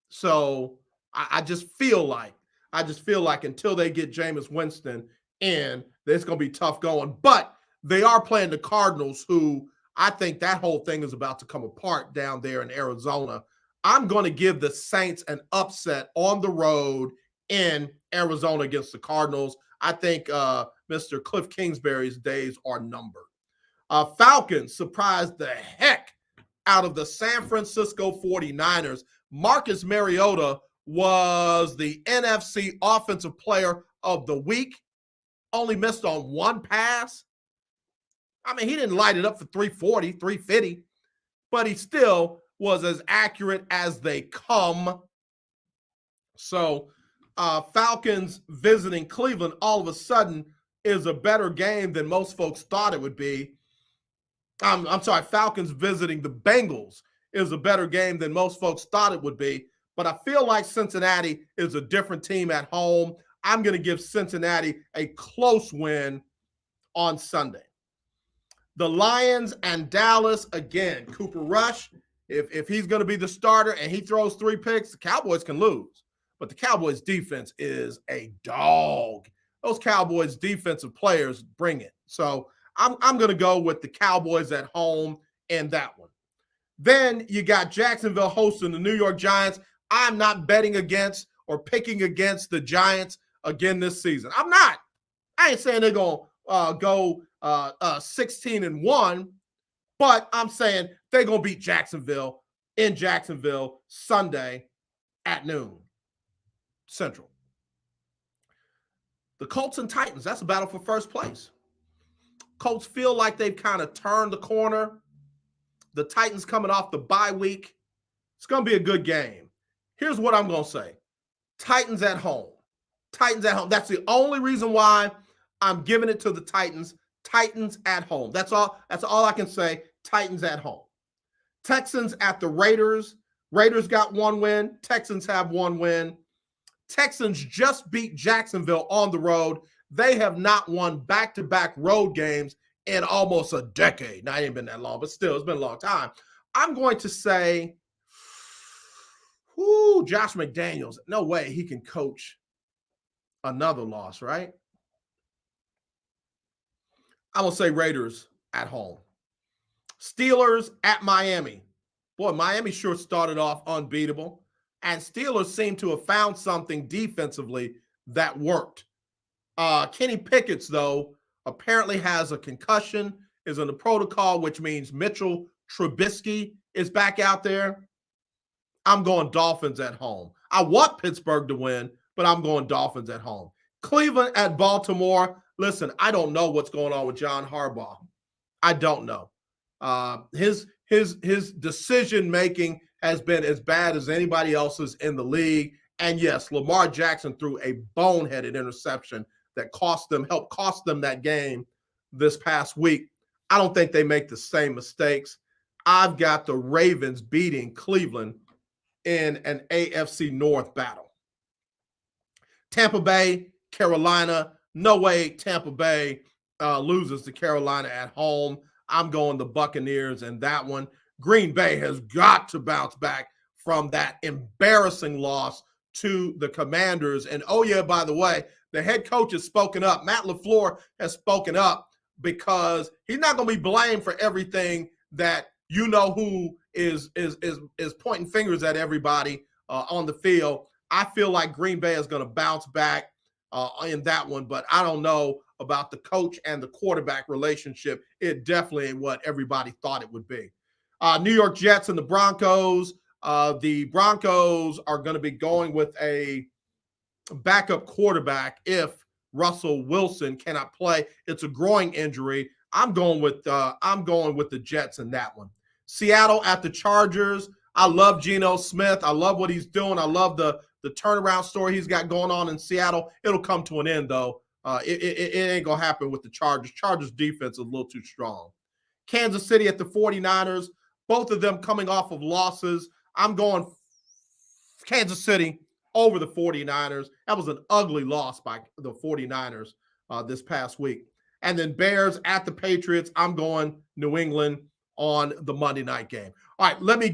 So I just feel like until they get Jameis Winston in, it's going to be tough going. But they are playing the Cardinals, who I think that whole thing is about to come apart down there in Arizona. I'm going to give the Saints an upset on the road in Arizona against the Cardinals. I think Mr. Cliff Kingsbury's days are numbered. Falcons surprised the heck out of the San Francisco 49ers. Marcus Mariota was the NFC Offensive Player of the Week. Only missed on 1 pass. I mean, he didn't light it up for 340, 350, but he still was as accurate as they come. So, Falcons visiting Cleveland all of a sudden is a better game than most folks thought it would be. I'm sorry, Falcons visiting the Bengals is a better game than most folks thought it would be. But I feel like Cincinnati is a different team at home. I'm going to give Cincinnati a close win on Sunday. The Lions and Dallas, again, Cooper Rush, if he's going to be the starter and he throws 3 picks, the Cowboys can lose. But the Cowboys defense is a dog. Those Cowboys defensive players bring it. So I'm going to go with the Cowboys at home in that one. Then you got Jacksonville hosting the New York Giants. I'm not betting against or picking against the Giants again this season. I'm not. I ain't saying they're going to go 16-1, but I'm saying they're going to beat Jacksonville in Jacksonville Sunday at noon Central. The Colts and Titans, that's a battle for first place. Colts feel like they've kind of turned the corner. The Titans coming off the bye week. It's going to be a good game. Here's what I'm going to say. Titans at home. Titans at home. That's the only reason why I'm giving it to the Titans. Titans at home. That's all I can say. Titans at home. Texans at the Raiders. Raiders got 1 win. Texans have 1 win. Texans just beat Jacksonville on the road. They have not won back-to-back road games in almost a decade. Now, it ain't been that long, but still, it's been a long time. I'm going to say, Josh McDaniels. No way he can coach another loss, right? I'm going to say Raiders at home. Steelers at Miami. Boy, Miami sure started off unbeatable. And Steelers seem to have found something defensively that worked. Kenny Pickett's, though, apparently has a concussion, is in the protocol, which means Mitchell Trubisky is back out there. I'm going Dolphins at home. I want Pittsburgh to win, but I'm going Dolphins at home. Cleveland at Baltimore. Listen, I don't know what's going on with John Harbaugh. I don't know. His decision making has been as bad as anybody else's in the league. And yes, Lamar Jackson threw a boneheaded interception that helped cost them that game this past week. I don't think they make the same mistakes. I've got the Ravens beating Cleveland in an AFC North battle. Tampa Bay, Carolina. No way Tampa Bay loses to Carolina at home. I'm going the Buccaneers in that one. Green Bay has got to bounce back from that embarrassing loss to the Commanders. And oh yeah, by the way, the head coach has spoken up. Matt LaFleur has spoken up because he's not going to be blamed for everything that who is pointing fingers at everybody on the field. I feel like Green Bay is going to bounce back in that one, but I don't know about the coach and the quarterback relationship. It definitely ain't what everybody thought it would be. New York Jets and the Broncos. The Broncos are going to be going with a backup quarterback if Russell Wilson cannot play. It's a groin injury. I'm going with the Jets in that one. Seattle at the Chargers. I love Geno Smith. I love what he's doing. I love the turnaround story he's got going on in Seattle. It'll come to an end, though. It ain't going to happen with the Chargers. Chargers defense is a little too strong. Kansas City at the 49ers. Both of them coming off of losses. I'm going Kansas City over the 49ers. That was an ugly loss by the 49ers this past week. And then Bears at the Patriots. I'm going New England on the Monday night game. All right, let me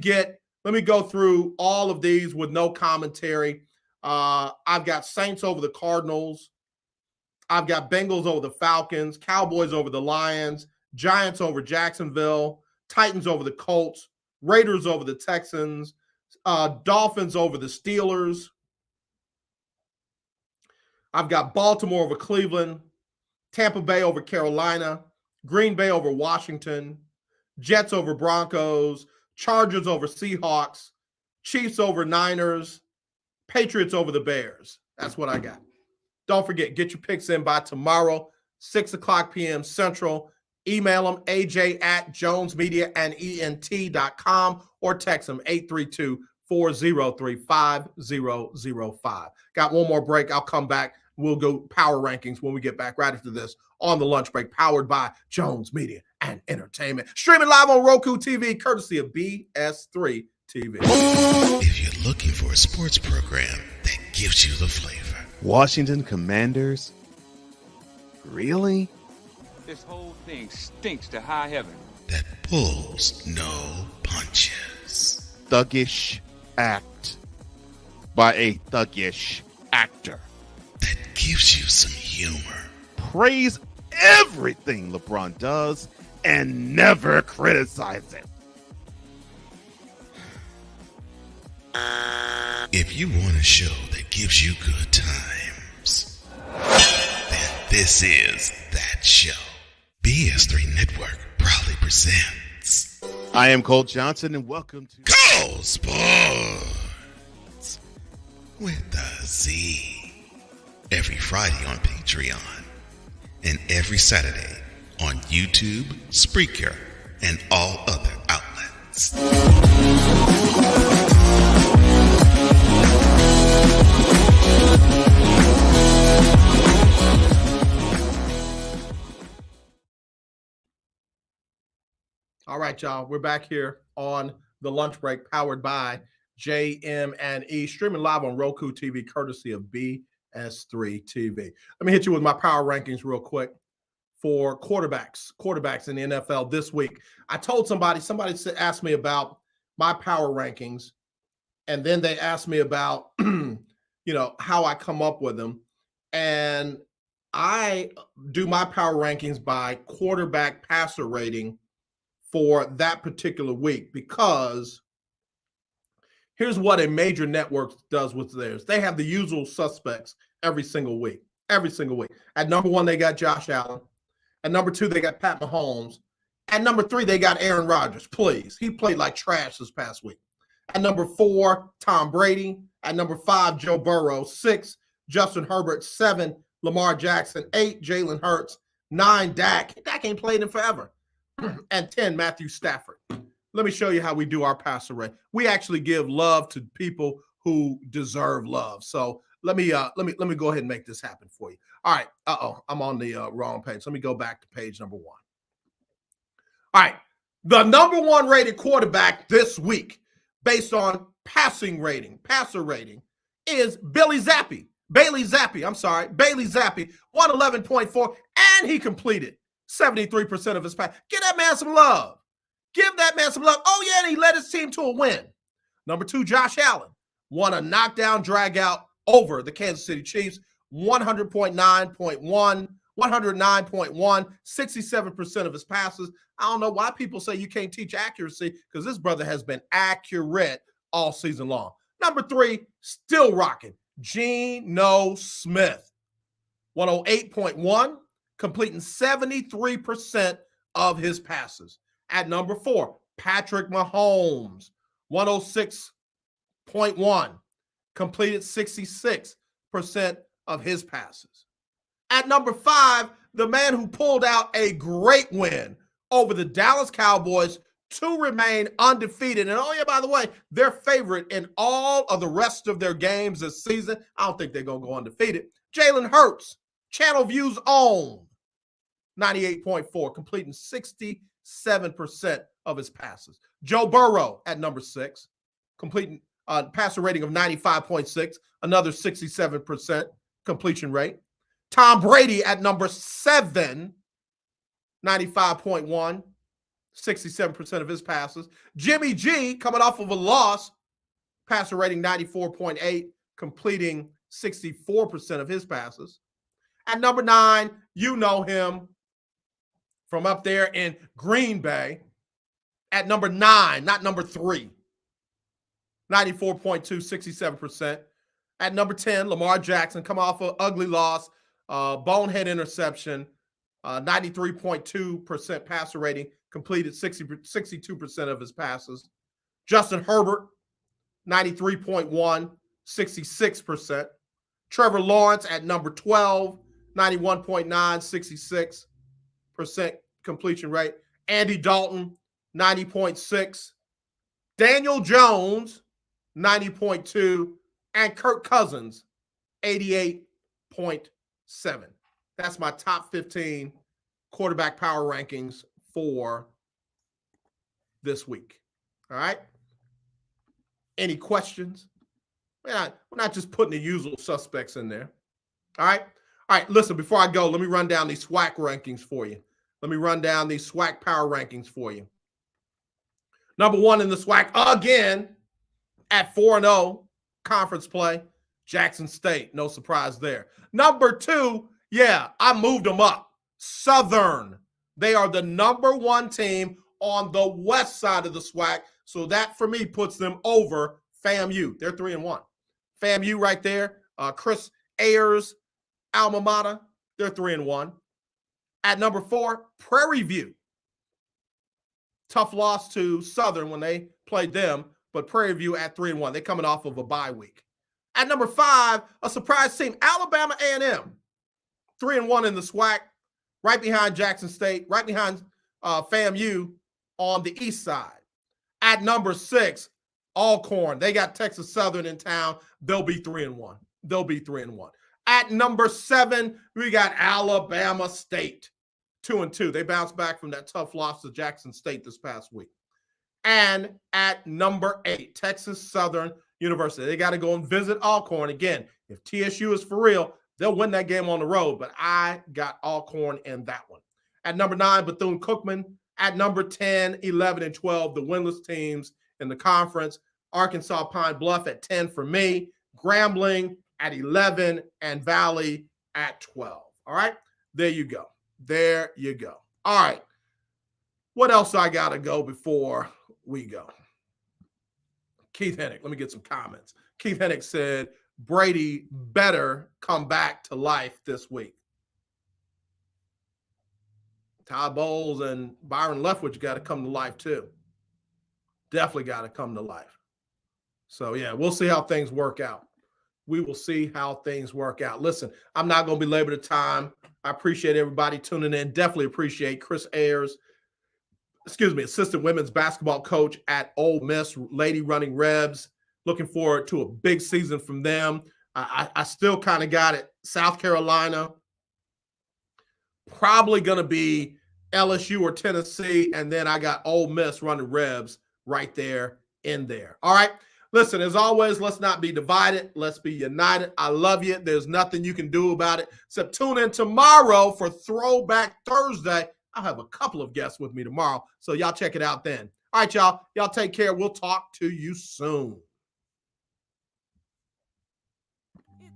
go through all of these with no commentary. I've got Saints over the Cardinals. I've got Bengals over the Falcons, Cowboys over the Lions, Giants over Jacksonville, Titans over the Colts, Raiders over the Texans, Dolphins over the Steelers. I've got Baltimore over Cleveland, Tampa Bay over Carolina, Green Bay over Washington, Jets over Broncos, Chargers over Seahawks, Chiefs over Niners, Patriots over the Bears. That's what I got. Don't forget, get your picks in by tomorrow, 6 o'clock p.m. Central. Email them, aj@jonesmediaandent.com, or text them 832-403-5005. Got one more break. I'll come back. We'll go power rankings when we get back right after this on the lunch break, powered by Jones Media and Entertainment. Streaming live on Roku TV, courtesy of BS3 TV. If you're looking for a sports program that gives you the flavor. Washington Commanders? Really? This whole thing stinks to high heaven. That pulls no punches. Thuggish act by a thuggish actor. That gives you some humor. Praise everything LeBron does and never criticize it. If you want a show that gives you good times, then this is that show. BS3 Network proudly presents. I am Cole Johnson, and welcome to Cole Sports with a Z. Every Friday on Patreon, and every Saturday on YouTube, Spreaker, and all other outlets. All right, y'all. We're back here on the lunch break, powered by JM&E, streaming live on Roku TV, courtesy of BS3 TV. Let me hit you with my power rankings real quick for quarterbacks in the NFL this week. I told somebody asked me about my power rankings, and then they asked me about, how I come up with them. And I do my power rankings by quarterback passer rating for that particular week, because here's what a major network does with theirs. They have the usual suspects every single week. At number 1, they got Josh Allen. At number 2, they got Pat Mahomes. At number 3, they got Aaron Rodgers. Please. He played like trash this past week. At number 4, Tom Brady. At number 5, Joe Burrow. 6, Justin Herbert. 7, Lamar Jackson. 8, Jalen Hurts. 9, Dak. Dak ain't played in forever. And 10, Matthew Stafford. Let me show you how we do our passer rate. We actually give love to people who deserve love. So let me go ahead and make this happen for you. All right. I'm on the wrong page. Let me go back to page number 1. All right. The number 1 rated quarterback this week, based on passer rating, is Bailey Zappi. Bailey Zappi, 111.4, and he completed 73% of his pass. Give that man some love. Give that man some love. Oh, yeah, and he led his team to a win. Number 2, Josh Allen, won a knockdown dragout over the Kansas City Chiefs, 109.1, 67% of his passes. I don't know why people say you can't teach accuracy, because this brother has been accurate all season long. Number 3, still rocking, Geno Smith, 108.1, completing 73% of his passes. At number 4, Patrick Mahomes, 106.1, completed 66% of his passes. At number 5, the man who pulled out a great win over the Dallas Cowboys to remain undefeated. And oh yeah, by the way, they're favorite in all of the rest of their games this season. I don't think they're going to go undefeated. Jalen Hurts, Channel View's own, 98.4, completing 67% of his passes. Joe Burrow at number 6, completing passer rating of 95.6, another 67% completion rate. Tom Brady at number 7, 95.1, 67% of his passes. Jimmy G, coming off of a loss, passer rating 94.8, completing 64% of his passes. At number 9, you know him from up there in Green Bay. At number 9, not number 3, 94.2, 67%. At number 10, Lamar Jackson, come off an ugly loss, bonehead interception, 93.2% passer rating, completed 62% of his passes. Justin Herbert, 93.1, 66%. Trevor Lawrence at number 12, 91.9, 66% completion rate. Andy Dalton, 90.6. Daniel Jones, 90.2. And Kirk Cousins, 88.7. That's my top 15 quarterback power rankings for this week. All right? Any questions? We're not just putting the usual suspects in there. All right? All right, listen, before I go, let me run down these SWAC rankings for you. Let me run down these SWAC power rankings for you. Number 1 in the SWAC again at 4-0 conference play, Jackson State. No surprise there. Number 2, yeah, I moved them up. Southern. They are the number 1 team on the west side of the SWAC. So that, for me, puts them over FAMU. They're 3-1. FAMU right there. Chris Ayers, alma mater. They're 3-1. At number 4, Prairie View. Tough loss to Southern when they played them, but Prairie View at 3-1. They're coming off of a bye week. At number 5, a surprise team, Alabama A&M. 3-1 in the SWAC, right behind Jackson State, right behind FAMU on the east side. At number 6, Alcorn. They got Texas Southern in town. They'll be 3-1. They'll be 3-1. At number 7, we got Alabama State, 2-2. They bounced back from that tough loss to Jackson State this past week. And at number 8, Texas Southern University. They got to go and visit Alcorn. Again, if TSU is for real, they'll win that game on the road, but I got Alcorn in that one. At number 9, Bethune-Cookman. At number 10, 11, and 12, the winless teams in the conference. Arkansas Pine Bluff at 10 for me. Grambling at 11, and Valley at 12. All right? There you go. There you go. All right. What else I got to go before we go? Keith Hennick, let me get some comments. Keith Hennick said, Brady better come back to life this week. Todd Bowles and Byron Leftwich got to come to life too. Definitely got to come to life. So, yeah, we'll see how things work out. we will see how things work out. Listen, I'm not going to belabor the time. I appreciate everybody tuning in. Definitely appreciate Chris Ayers, assistant women's basketball coach at Ole Miss, Lady Running Rebs. Looking forward to a big season from them. I still kind of got it. South Carolina, probably going to be LSU or Tennessee, and then I got Ole Miss running Rebs right there in there. All right. Listen, as always, let's not be divided. Let's be united. I love you. There's nothing you can do about it except tune in tomorrow for Throwback Thursday. I'll have a couple of guests with me tomorrow, so y'all check it out then. All right, y'all. Y'all take care. We'll talk to you soon.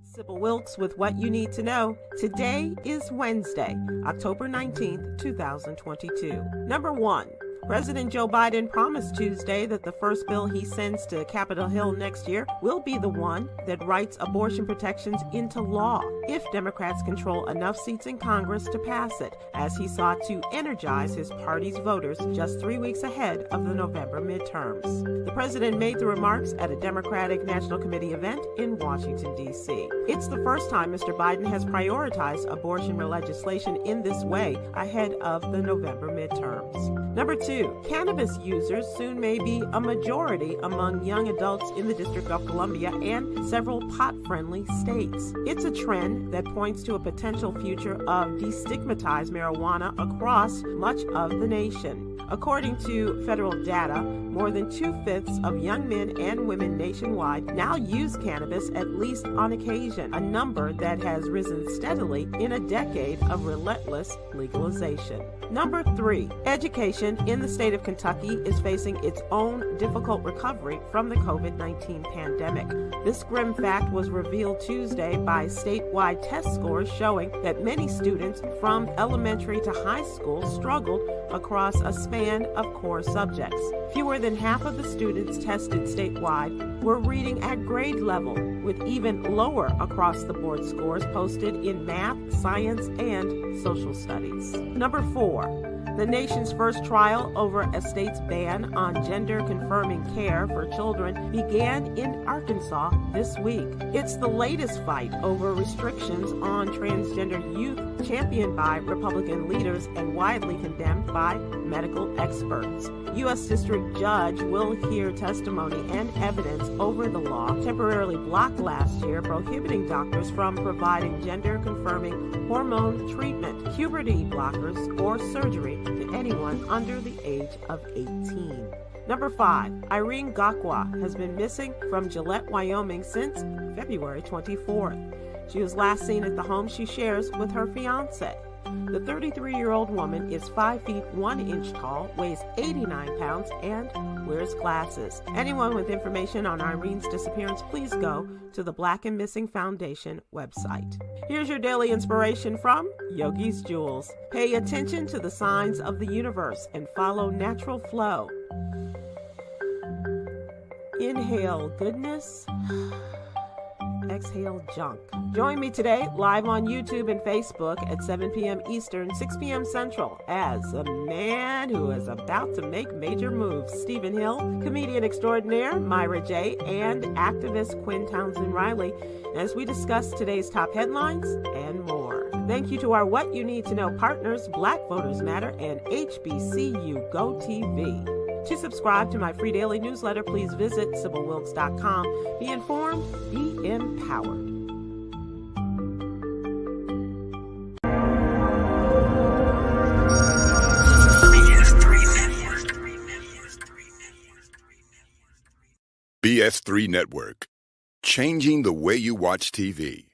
Sybil Wilkes with what you need to know. Today is Wednesday, October 19th, 2022. Number 1. President Joe Biden promised Tuesday that the first bill he sends to Capitol Hill next year will be the one that writes abortion protections into law if Democrats control enough seats in Congress to pass it, as he sought to energize his party's voters just 3 weeks ahead of the November midterms. The president made the remarks at a Democratic National Committee event in Washington, D.C. It's the first time Mr. Biden has prioritized abortion legislation in this way ahead of the November midterms. Number 2. Cannabis users soon may be a majority among young adults in the District of Columbia and several pot-friendly states. It's a trend that points to a potential future of destigmatized marijuana across much of the nation. According to federal data, more than 2/5 of young men and women nationwide now use cannabis at least on occasion, a number that has risen steadily in a decade of relentless legalization. Number 3, education in the state of Kentucky is facing its own difficult recovery from the COVID-19 pandemic. This grim fact was revealed Tuesday by statewide test scores showing that many students from elementary to high school struggled across a span of core subjects. Fewer than half of the students tested statewide were reading at grade level, with even lower across-the-board scores posted in math, science, and social studies. Number 4. The nation's first trial over a state's ban on gender-confirming care for children began in Arkansas this week. It's the latest fight over restrictions on transgender youth, championed by Republican leaders and widely condemned by medical experts. U.S. District Judge will hear testimony and evidence over the law temporarily blocked last year, prohibiting doctors from providing gender-confirming hormone treatment, puberty blockers, or surgery to anyone under the age of 18. Number 5, Irene Gakwa has been missing from Gillette, Wyoming since February 24th. She was last seen at the home she shares with her fiancé. The 33-year-old woman is 5 feet 1 inch tall, weighs 89 pounds, and wears glasses. Anyone with information on Irene's disappearance, please go to the Black and Missing Foundation website. Here's your daily inspiration from Yogi's Jewels. Pay attention to the signs of the universe and follow natural flow. Inhale goodness. Exhale junk. Join me today live on YouTube and Facebook at 7 p.m. Eastern, 6 p.m. Central as a man who is about to make major moves, Stephen Hill, comedian extraordinaire Myra J., and activist Quinn Townsend Riley, as we discuss today's top headlines and more. Thank you to our What You Need to Know partners, Black Voters Matter and HBCU Go TV. To subscribe to my free daily newsletter, please visit SybilWilkes.com. Be informed, be empowered. BS3 Network, changing the way you watch TV.